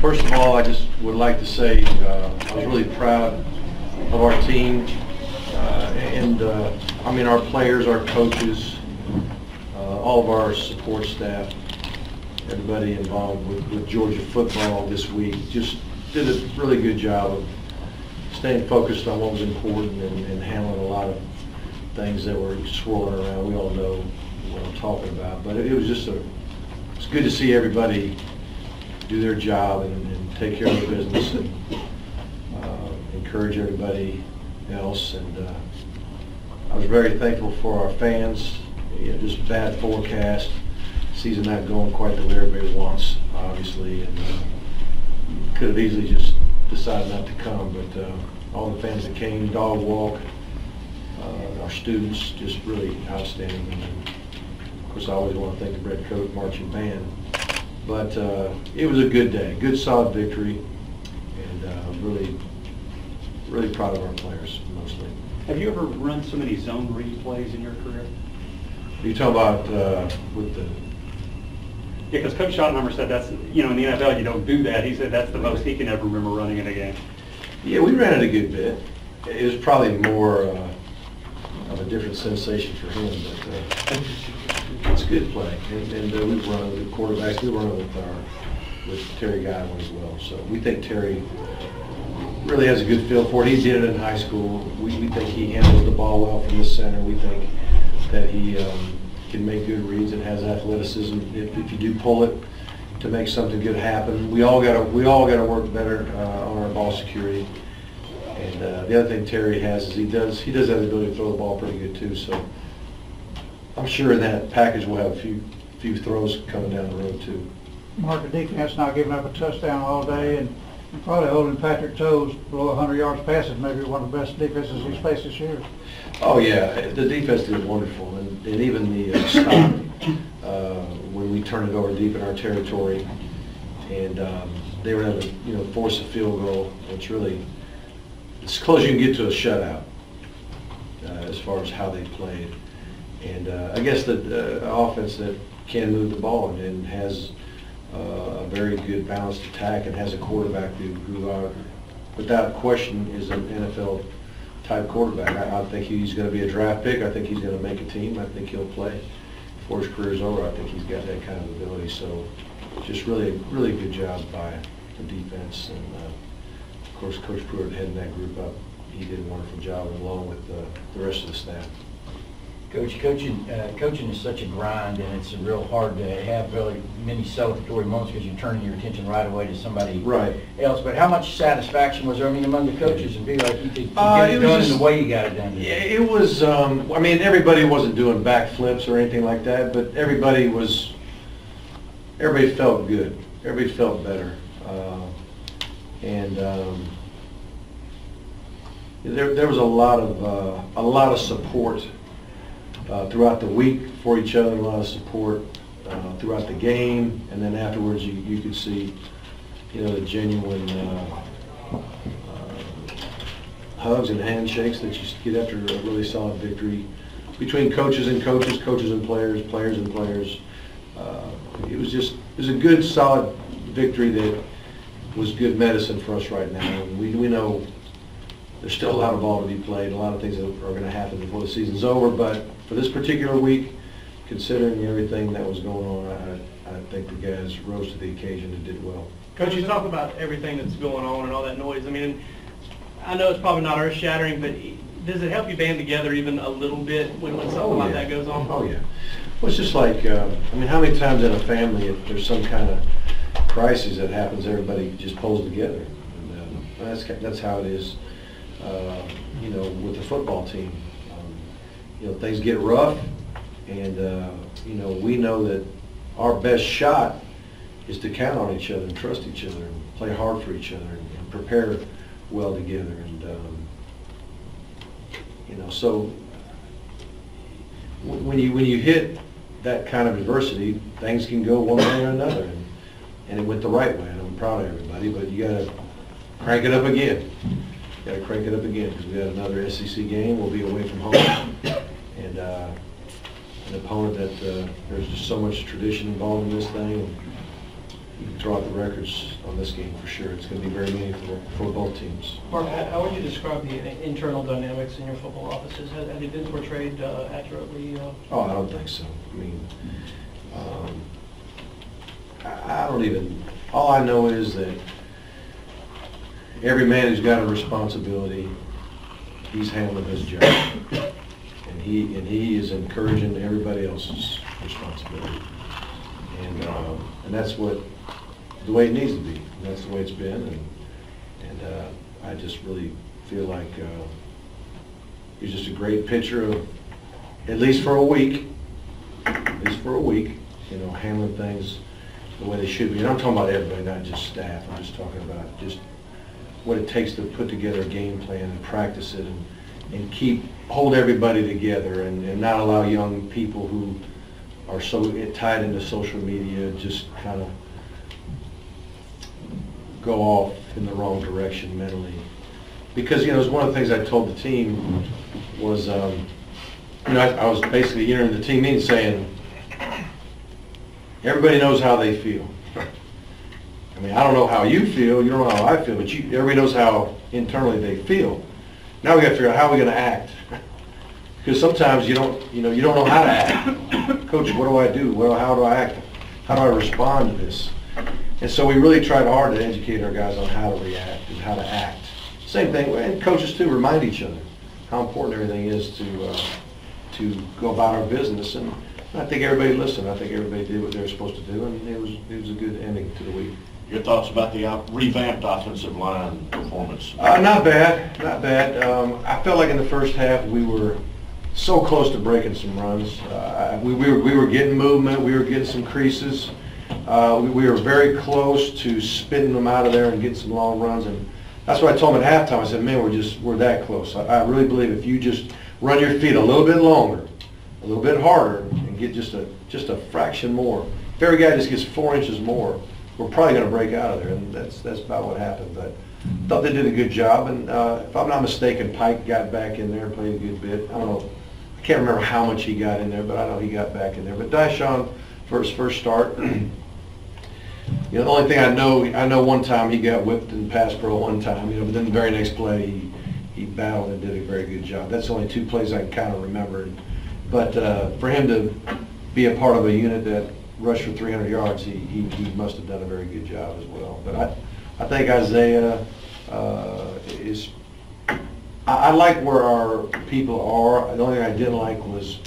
First of all, I just would like to say I was really proud of our team, I mean our players, our coaches, all of our support staff, everybody involved with Georgia football this week just did a really good job of staying focused on what was important and handling a lot of things that were swirling around. We all know what I'm talking about, but it was just it's good to see everybody do their job and take care of the business and encourage everybody else. And I was very thankful for our fans. Just bad forecast, season not going quite the way everybody wants, obviously, and could have easily just decided not to come. But all the fans that came, dog walk, our students, just really outstanding. And of course, I always want to thank the Red Coat Marching Band. But it was a good day, good solid victory, and really proud of our players mostly. Have you ever run so many zone read plays in your career? Are you talking about with the? Yeah, because Coach Schottenheimer said that's, in the NFL you don't do that. He said that's the most he can ever remember running in a game. Yeah, we ran it a good bit. It was probably more of a different sensation for him, but it's a good play. And we run it with the quarterbacks. We run it with Terry Godwin as well. So we think Terry really has a good feel for it. He did it in high school. We think he handles the ball well from the center. We think that he can make good reads and has athleticism. If you do pull it to make something good happen, we all got to work better on our ball security. And the other thing Terry has is he does have the ability to throw the ball pretty good too. So I'm sure in that package we'll have a few throws coming down the road too. Mark, the defense not giving up a touchdown all day and probably holding Patrick Toes below 100 yards passing, maybe one of the best defenses he's faced this year. Oh yeah, the defense did wonderful, and even the stop when we turned it over deep in our territory, and they were able to force a field goal. It's really as close as you can get to a shutout as far as how they played. And I guess the offense that can move the ball and has a very good balanced attack and has a quarterback who without question, is an NFL-type quarterback. I think he's going to be a draft pick. I think he's going to make a team. I think he'll play before his career's over. I think he's got that kind of ability. So just really good job by the defense. And, of course, Coach Pruitt heading that group up. He did a wonderful job along with the rest of the staff. Coach, coaching is such a grind, and it's real hard to have really many celebratory moments because you're turning your attention right away to somebody else. But how much satisfaction was there, among the coaches, and be like you could get it done in the way you got it done? Yeah, it was. I mean, everybody wasn't doing backflips or anything like that, but everybody felt good. Everybody felt better, and there was a lot of support. Throughout the week for each other, a lot of support throughout the game, and then afterwards you could see, the genuine hugs and handshakes that you get after a really solid victory between coaches and coaches, coaches and players, players and players. It was a good, solid victory that was good medicine for us right now. And we know there's still a lot of ball to be played, a lot of things that are going to happen before the season's over, but for this particular week, considering everything that was going on, I think the guys rose to the occasion and did well. Coach, you talk about everything that's going on and all that noise. I mean, I know it's probably not earth-shattering, but does it help you band together even a little bit when something like that goes on? Oh, yeah. Well, it's just like, I mean, how many times in a family, if there's some kind of crisis that happens, everybody just pulls together. And that's how it is, with the football team. Things get rough, and we know that our best shot is to count on each other and trust each other and play hard for each other and prepare well together. And so when you hit that kind of adversity, things can go one way or another, and it went the right way. And I'm proud of everybody, but you got to crank it up again. Got to crank it up again because we got another SEC game. We'll be away from home, and an opponent that there's just so much tradition involved in this thing. you can throw out the records on this game for sure. It's going to be very meaningful for both teams. Mark, how would you describe the internal dynamics in your football offices? Have they been portrayed accurately? Oh, I don't think so. I mean, I don't even, all I know is that every man who's got a responsibility, he's handling his job. And he is encouraging everybody else's responsibility. And that's what, the way it needs to be. And that's the way it's been. And I just really feel like he's just a great picture of, at least for a week, you know, handling things the way they should be. And I'm talking about everybody, not just staff. I'm just talking about just what it takes to put together a game plan and practice it and hold everybody together and not allow young people who are so tied into social media just kind of go off in the wrong direction mentally. Because, you know, it's one of the things I told the team was, you know, I was basically entering the team meeting saying, everybody knows how they feel. I mean, I don't know how you feel, you don't know how I feel, but everybody knows how internally they feel. Now we got to figure out how we're going to act. Because sometimes you don't know how to act. Coach, what do I do? Well, how do I act? How do I respond to this? And so we really tried hard to educate our guys on how to react and how to act. Same thing, and coaches too, remind each other how important everything is to go about our business. And I think everybody listened. I think everybody did what they were supposed to do, and it was a good ending to the week. Your thoughts about the revamped offensive line performance? Not bad, not bad. I felt like in the first half we were so close to breaking some runs. We were getting movement. We were getting some creases. We were very close to spitting them out of there and getting some long runs. And that's what I told them at halftime. I said, man, we're that close. I really believe if you just run your feet a little bit longer, a little bit harder, and get just a fraction more. If every guy just gets 4 inches more, we're probably going to break out of there, and that's about what happened. But I thought they did a good job, and if I'm not mistaken, Pike got back in there and played a good bit. I don't know, I can't remember how much he got in there, but I know he got back in there. But Dyshon, for his first start, you know, the only thing I know one time he got whipped in pass pro one time, you know, but then the very next play he battled and did a very good job. That's the only 2 plays I can kind of remember. But for him to be a part of a unit that rushed for 300 yards, he must have done a very good job as well. But I think Isaiah is, I like where our people are. The only thing I didn't like was,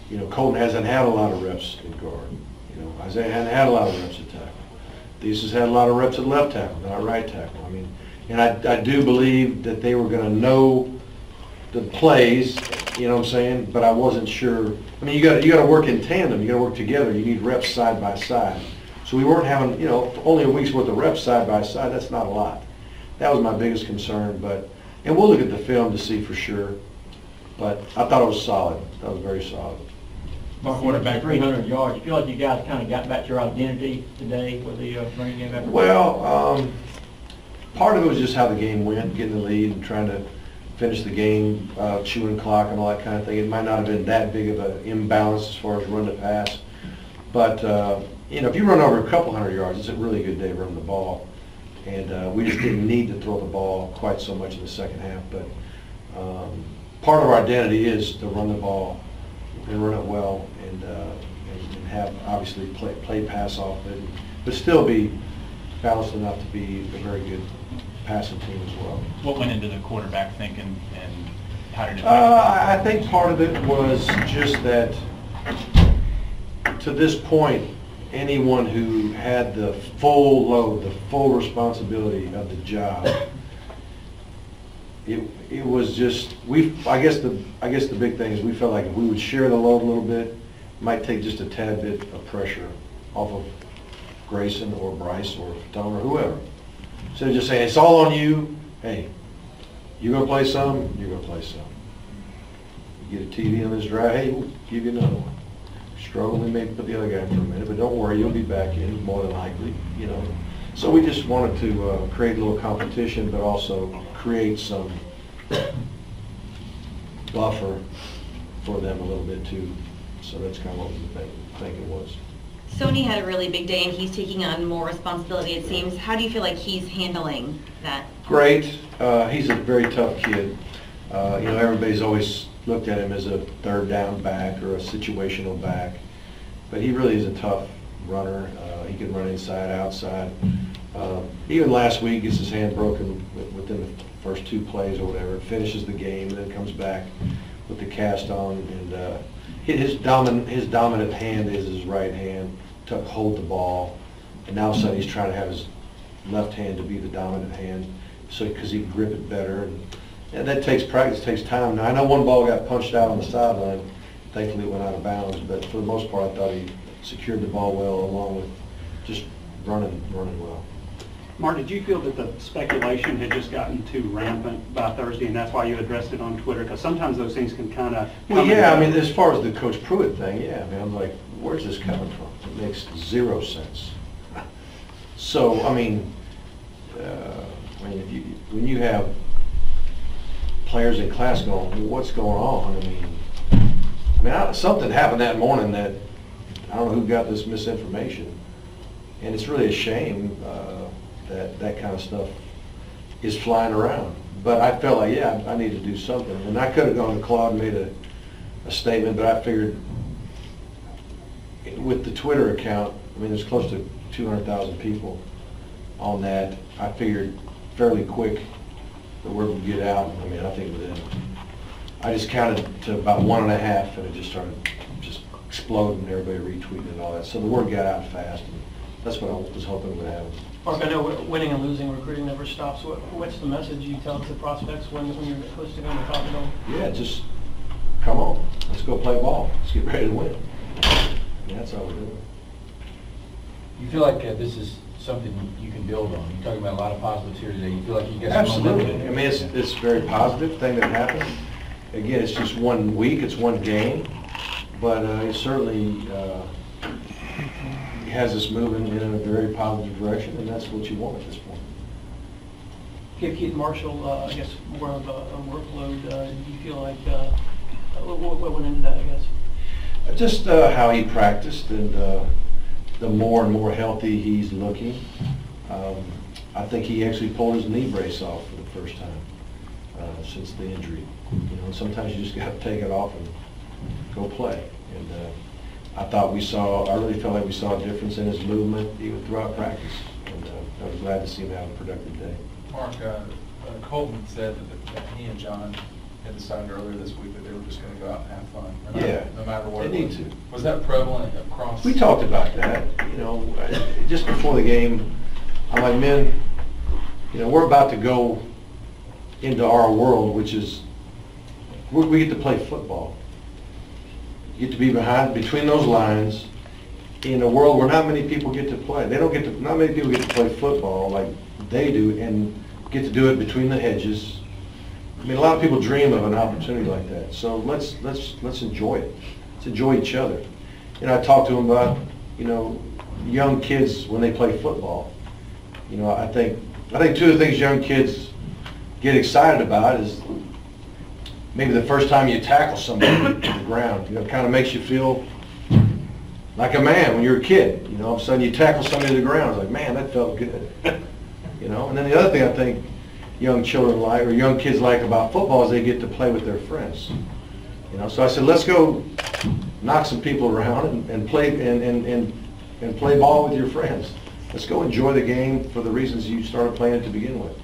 you know, Colton hasn't had a lot of reps in guard. You know, Isaiah hadn't had a lot of reps at tackle. Thesis had a lot of reps at left tackle, not right tackle. I mean, and I do believe that they were going to know the plays, you know what I'm saying? But I wasn't sure. I mean, you got to work in tandem. You got to work together. You need reps side by side. So we weren't having, you know, only a week's worth of reps side by side. That's not a lot. That was my biggest concern. And we'll look at the film to see for sure. But I thought it was solid. That was very solid. Mark, quarterback, 300 yards. You feel like you guys kind of got back to your identity today with the running game effort? Well, part of it was just how the game went, getting the lead and trying to finish the game, chewing clock and all that kind of thing. It might not have been that big of an imbalance as far as run to pass. But, you know, if you run over a couple hundred yards, it's a really good day running the ball. And we just didn't need to throw the ball quite so much in the second half. But part of our identity is to run the ball and run it well and have, obviously, play pass off it, but still be balanced enough to be a very good passing team as well. What went into the quarterback thinking, and how did it? I think part of it was just that, to this point, anyone who had the full load, the full responsibility of the job, it was just, I guess the big thing is we felt like if we would share the load a little bit, it might take just a tad bit of pressure off of Grayson or Bryce or Tom or whoever. Instead of just saying, it's all on you, hey, you're going to play some, you're going to play some. You get a TV on this drive, hey, we'll give you another one. Struggle, we may put the other guy in for a minute, but don't worry, you'll be back in, more than likely, you know. So we just wanted to create a little competition, but also create some buffer for them a little bit too. So that's kind of what we think it was. Sony had a really big day, and he's taking on more responsibility, it seems. How do you feel like he's handling that? Great. He's a very tough kid. You know, everybody's always looked at him as a third down back or a situational back, but he really is a tough runner. He can run inside, outside. Even last week, gets his hand broken within the first 2 plays or whatever, finishes the game, and then comes back with the cast on. And his dominant hand is his right hand to hold the ball, and now all of a sudden he's trying to have his left hand to be the dominant hand, so because he can grip it better. And that takes practice, takes time. Now I know one ball got punched out on the sideline. Thankfully it went out of bounds, but for the most part I thought he secured the ball well, along with just running well. Mark, did you feel that the speculation had just gotten too rampant by Thursday, and that's why you addressed it on Twitter? Because sometimes those things can kind of... Well, yeah, I mean, as far as the Coach Pruitt thing, yeah, I mean, I'm like, where's this coming from? It makes 0 sense. So, I mean, when you have players in class going, well, what's going on? I mean, something happened that morning that I don't know who got this misinformation, and it's really a shame that kind of stuff is flying around. But I felt like, yeah, I need to do something, and I could have gone to Claude and made a statement, but I figured with the Twitter account, I mean, there's close to 200,000 people on that. I figured fairly quick the word would get out. I mean, I think within, I just counted to about 1.5, and it just started exploding, everybody retweeting and all that. So the word got out fast, and that's what I was hoping would happen. Mark, I know winning and losing, recruiting never stops. What's the message you tell to prospects when you're hosting them or talking to them? Yeah, just come on, let's go play ball. Let's get ready to win. And that's all we're doing. You feel like this is something you can build on? You're talking about a lot of positives here today. You feel like you get some Absolutely. momentum? I mean, it's a very positive thing that happened. Again, it's just 1 week, it's 1 game, but it certainly has us moving in a very positive direction, and that's what you want at this point. Give Keaton Marshall, I guess, more of a workload. Do you feel like, what went into that, I guess? Just how he practiced, and the more and more healthy he's looking. I think he actually pulled his knee brace off for the first time since the injury. You know, sometimes you just got to take it off and go play. And I really felt like we saw a difference in his movement even throughout practice. And I was glad to see him have a productive day. Mark, Colton said that he and John had decided earlier this week that they were just going to go out and have fun. Yeah, no matter what. They need to. Was that prevalent across? We talked about that. You know, just before the game, I'm like, men, you know, we're about to go into our world, which is we get to play football. You get to be between those lines in a world where not many people get to play. Not many people get to play football like they do, and get to do it between the hedges. I mean, a lot of people dream of an opportunity like that. So let's enjoy it. Let's enjoy each other. You know, I talked to them about, you know, young kids when they play football. You know, I think 2 of the things young kids get excited about is maybe the first time you tackle somebody to the ground. You know, it kind of makes you feel like a man when you're a kid. You know, all of a sudden you tackle somebody to the ground. It's like, man, that felt good. You know, and then the other thing I think young children like, or young kids like about football, is they get to play with their friends. You know, so I said, let's go knock some people around and play and play ball with your friends. Let's go enjoy the game for the reasons you started playing it to begin with.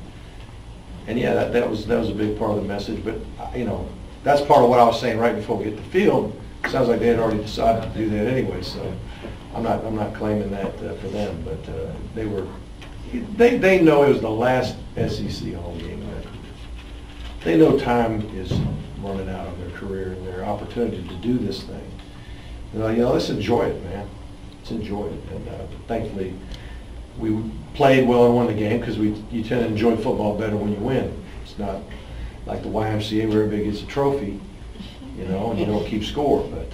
And yeah, that was a big part of the message. But you know, that's part of what I was saying right before we hit the field. It sounds like they had already decided to do that anyway. So I'm not claiming that for them, but they know it was the last SEC home game. They know time is running out of their career and their opportunity to do this thing. You know, let's enjoy it, man. Let's enjoy it. And thankfully, we played well and won the game, because you tend to enjoy football better when you win. It's not like the YMCA where everybody gets a trophy, you know, and you don't keep score. But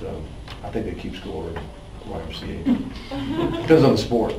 I think they keep score at YMCA. Depends on the sport.